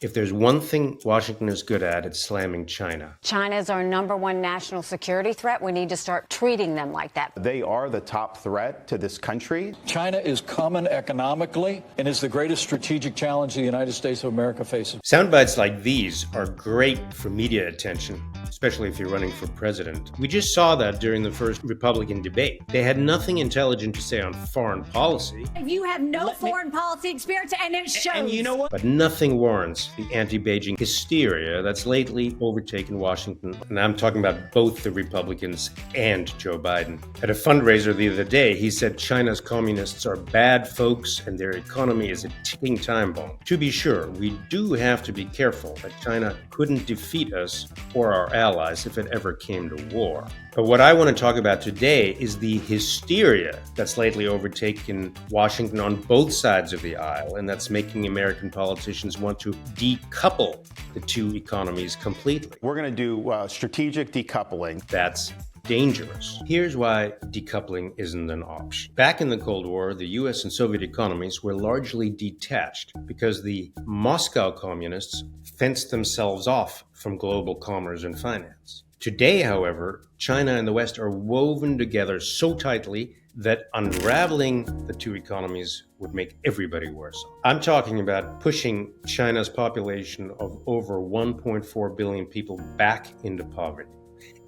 If there's one thing Washington is good at, it's slamming China. China is our number one national security threat. We need to start treating them like that. They are the top threat to this country. China is common economically and is the greatest strategic challenge the United States of America faces. Soundbites like these are great for media attention, especially if you're running for president. We just saw that during the first Republican debate. They had nothing intelligent to say on foreign policy. You have no foreign policy experience, and it shows. And you know what? But nothing warrants the anti-Beijing hysteria that's lately overtaken Washington. And I'm talking about both the Republicans and Joe Biden. At a fundraiser the other day, he said China's communists are bad folks and their economy is a ticking time bomb. To be sure, we do have to be careful that China couldn't defeat us or our allies if it ever came to war. But what I want to talk about today is the hysteria that's lately overtaken Washington on both sides of the aisle, and that's making American politicians want to decouple the two economies completely. We're going to do strategic decoupling. That's dangerous. Here's why decoupling isn't an option. Back in the Cold War, the US and Soviet economies were largely detached because the Moscow communists fenced themselves off from global commerce and finance. Today, however, China and the West are woven together so tightly that unraveling the two economies would make everybody worse. I'm talking about pushing China's population of over 1.4 billion people back into poverty.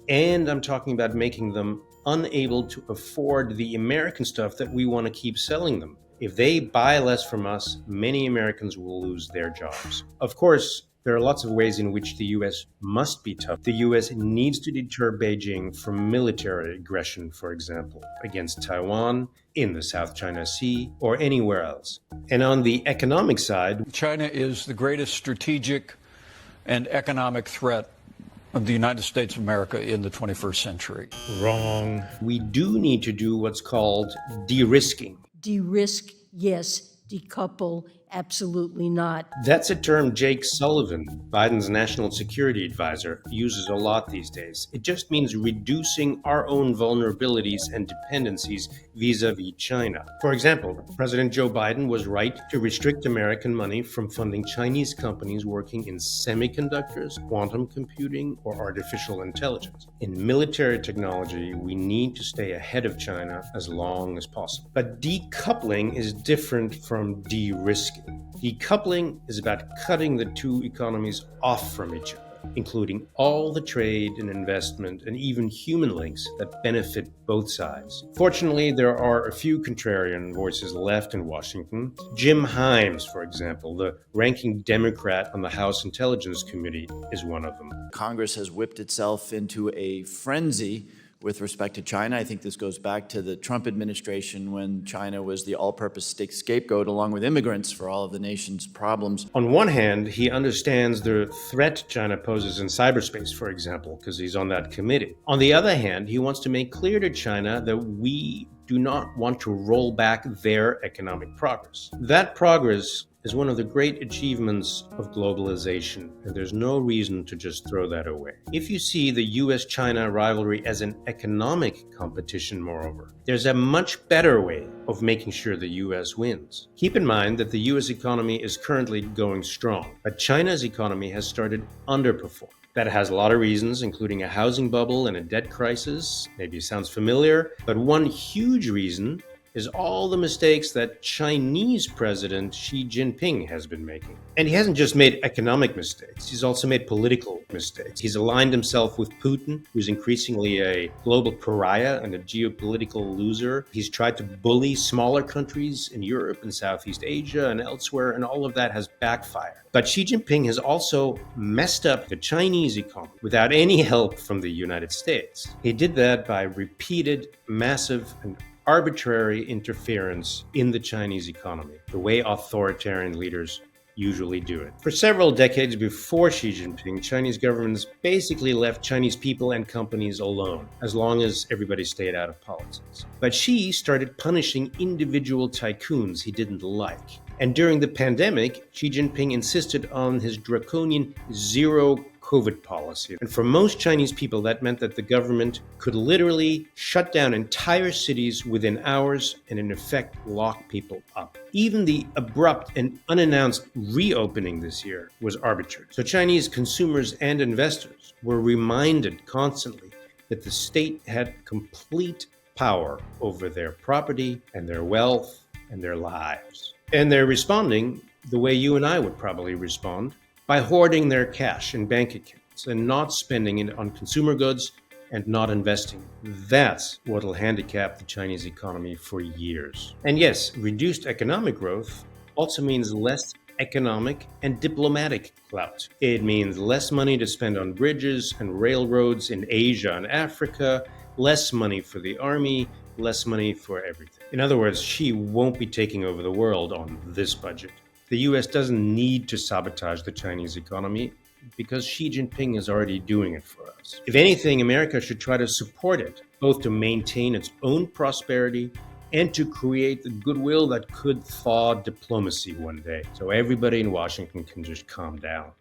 And I'm talking about making them unable to afford the American stuff that we want to keep selling them. If they buy less from us, many Americans will lose their jobs. Of course, there are lots of ways in which the U.S. must be tough. The U.S. needs to deter Beijing from military aggression, for example, against Taiwan, in the South China Sea, or anywhere else. And on the economic side, China is the greatest strategic and economic threat of the United States of America in the 21st century. Wrong. We do need to do what's called de-risking. De-risk, yes. Decouple, absolutely not. That's a term Jake Sullivan, Biden's national security advisor, uses a lot these days. It just means reducing our own vulnerabilities and dependencies vis-a-vis China. For example, President Joe Biden was right to restrict American money from funding Chinese companies working in semiconductors, quantum computing, or artificial intelligence. In military technology, we need to stay ahead of China as long as possible. But decoupling is different from de-risking. Decoupling is about cutting the two economies off from each other, including all the trade and investment and even human links that benefit both sides. Fortunately, there are a few contrarian voices left in Washington. Jim Himes, for example, the ranking Democrat on the House Intelligence Committee, is one of them. Congress has whipped itself into a frenzy with respect to China. I think this goes back to the Trump administration when China was the all-purpose scapegoat along with immigrants for all of the nation's problems. On one hand, he understands the threat China poses in cyberspace, for example, because he's on that committee. On the other hand, he wants to make clear to China that we do not want to roll back their economic progress. That progress is one of the great achievements of globalization, and there's no reason to just throw that away. If you see the US-China rivalry as an economic competition, moreover, there's a much better way of making sure the US wins. Keep in mind that the US economy is currently going strong, but China's economy has started underperforming. That has a lot of reasons, including a housing bubble and a debt crisis. Maybe it sounds familiar, but one huge reason is all the mistakes that Chinese President Xi Jinping has been making. And he hasn't just made economic mistakes, he's also made political mistakes. He's aligned himself with Putin, who's increasingly a global pariah and a geopolitical loser. He's tried to bully smaller countries in Europe and Southeast Asia and elsewhere, and all of that has backfired. But Xi Jinping has also messed up the Chinese economy without any help from the United States. He did that by repeated, massive, and arbitrary interference in the Chinese economy, the way authoritarian leaders usually do it. For several decades before Xi Jinping, Chinese governments basically left Chinese people and companies alone, as long as everybody stayed out of politics. But Xi started punishing individual tycoons he didn't like. And during the pandemic, Xi Jinping insisted on his draconian zero COVID policy. And for most Chinese people, that meant that the government could literally shut down entire cities within hours and in effect lock people up. Even the abrupt and unannounced reopening this year was arbitrary. So Chinese consumers and investors were reminded constantly that the state had complete power over their property and their wealth and their lives. And they're responding the way you and I would probably respond, by hoarding their cash in bank accounts and not spending it on consumer goods and not investing. That's what will handicap the Chinese economy for years. And yes, reduced economic growth also means less economic and diplomatic clout. It means less money to spend on bridges and railroads in Asia and Africa, less money for the army, less money for everything. In other words, Xi won't be taking over the world on this budget. The US doesn't need to sabotage the Chinese economy because Xi Jinping is already doing it for us. If anything, America should try to support it, both to maintain its own prosperity and to create the goodwill that could thaw diplomacy one day, so everybody in Washington can just calm down.